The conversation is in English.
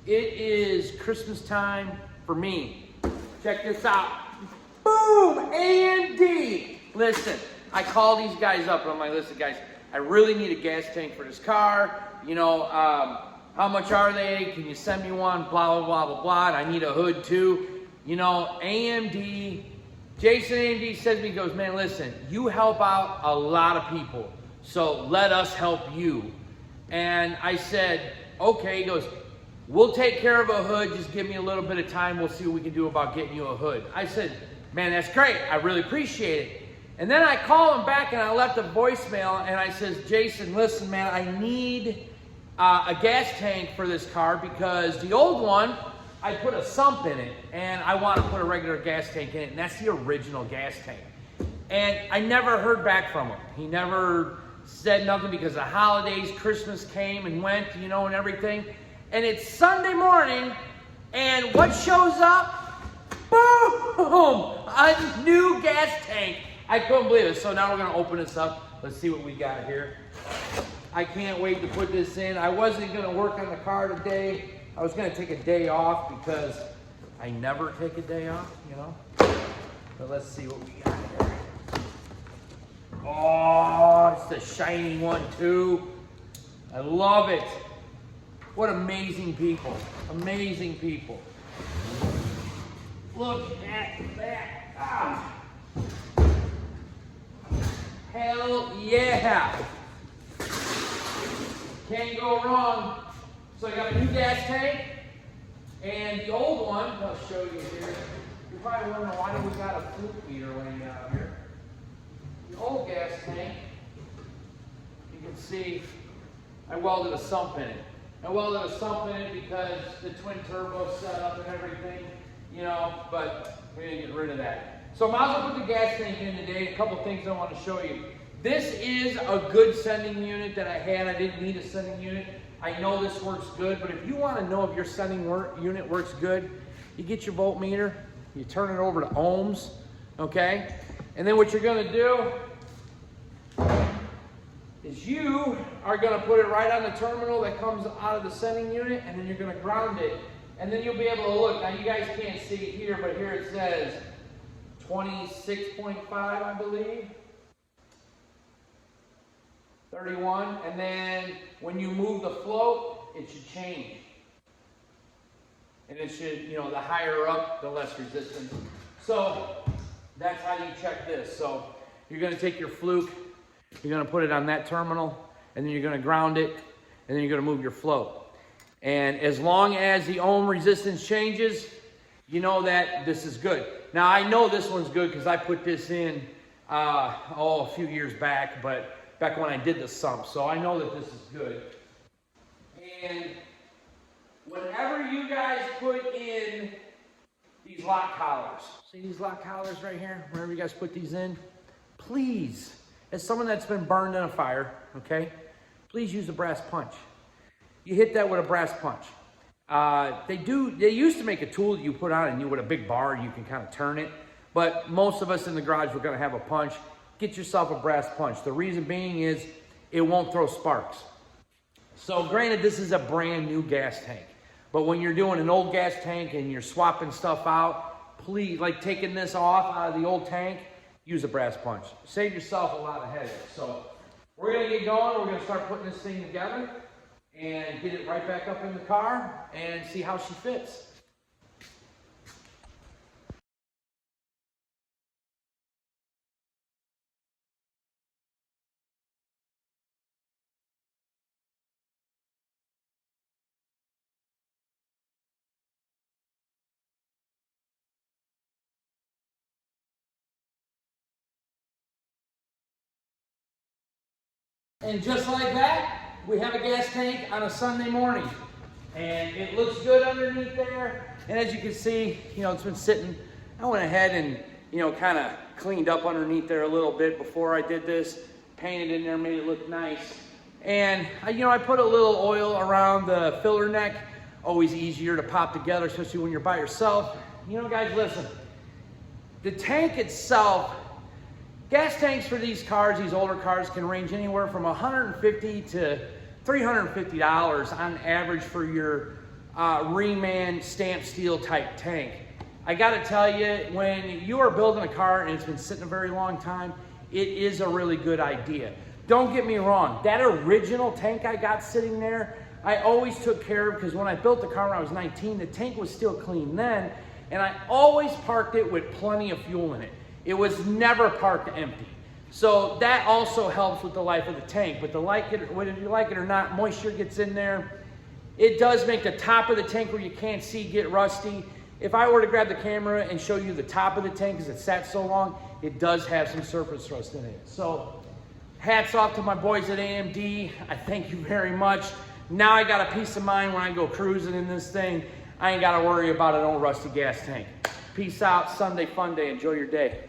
It is Christmas time for me. Check this out. Boom! A&D. Listen, I call these guys up and I'm like, listen guys, I really need a gas tank for this car. You know, how much are they? Can you send me one? Blah, blah, blah, blah, blah. And I need a hood too. You know, AMD, Jason AMD says to me, he goes, man, listen, you help out a lot of people. So let us help you. And I said, okay. He goes, we'll take care of a hood. Just give me a little bit of time. We'll see what we can do about getting you a hood. I said, man, that's great. I really appreciate it. And then I call him back and I left a voicemail and I says, Jason, listen, man, I need a gas tank for this car because the old one, I put a sump in it and I want to put a regular gas tank in it. And that's the original gas tank. And I never heard back from him. He never said nothing because the holidays, Christmas came and went, you know, and everything. And it's Sunday morning, and what shows up? Boom! A new gas tank. I couldn't believe it. So now we're going to open this up. Let's see what we got here. I can't wait to put this in. I wasn't going to work on the car today. I was going to take a day off because I never take a day off, you know. But let's see what we got here. Oh, it's the shiny one too. I love it. What amazing people. Amazing people. Look at that. Ah. Hell yeah. Can't go wrong. So I got a new gas tank. And the old one, I'll show you here. You're probably wondering why we got a fluke meter laying out here. The old gas tank, you can see I welded a sump in it. I welded a sump in it because the twin turbo setup and everything, you know, but we didn't get rid of that. So I might as well put the gas tank in today. A couple things I want to show you. This is a good sending unit that I had. I didn't need a sending unit. I know this works good, but if you want to know if your sending unit works good, you get your voltmeter, you turn it over to ohms, okay? And then what you're going to do is you are going to put it right on the terminal that comes out of the sending unit, and then you're going to ground it. And then you'll be able to look. Now you guys can't see it here, but here it says 26.5, I believe. 31. And then when you move the float, it should change. And it should, you know, the higher up, the less resistance. So that's how you check this. So you're going to take your fluke, you're going to put it on that terminal, and then you're going to ground it, and then you're going to move your float. And as long as the ohm resistance changes, you know that this is good. Now I know this one's good because I put this in a few years back, but back when I did the sump. So I know that this is good. And whenever you guys put in these lock collars, see these lock collars right here? Whenever you guys put these in, please, as someone that's been burned in a fire, okay, please use a brass punch. You hit that with a brass punch. They used to make a tool that you put on and you with a big bar, you can kind of turn it. But most of us in the garage, we're gonna have a punch. Get yourself a brass punch. The reason being is it won't throw sparks. So granted, this is a brand new gas tank. But when you're doing an old gas tank and you're swapping stuff out, please, like taking this off out of the old tank, use a brass punch. Save yourself a lot of headaches. So we're gonna get going. We're gonna start putting this thing together and get it right back up in the car and see how she fits. And just like that, we have a gas tank on a Sunday morning. And it looks good underneath there. And as you can see, you know, it's been sitting. I went ahead and, you know, kind of cleaned up underneath there a little bit before I did this. Painted in there, made it look nice. And, you know, I put a little oil around the filler neck. Always easier to pop together, especially when you're by yourself. You know, guys, listen. The tank itself, gas tanks for these cars, these older cars, can range anywhere from $150 to $350 on average for your reman stamped steel type tank. I gotta tell you, when you are building a car and it's been sitting a very long time, it is a really good idea. Don't get me wrong, that original tank I got sitting there, I always took care of, because when I built the car when I was 19, the tank was still clean then, and I always parked it with plenty of fuel in it. It was never parked empty. So that also helps with the life of the tank. But whether you like it or not, moisture gets in there. It does make the top of the tank where you can't see get rusty. If I were to grab the camera and show you the top of the tank because it sat so long, it does have some surface rust in it. So hats off to my boys at AMD. I thank you very much. Now I got a peace of mind when I go cruising in this thing. I ain't got to worry about an old rusty gas tank. Peace out. Sunday fun day. Enjoy your day.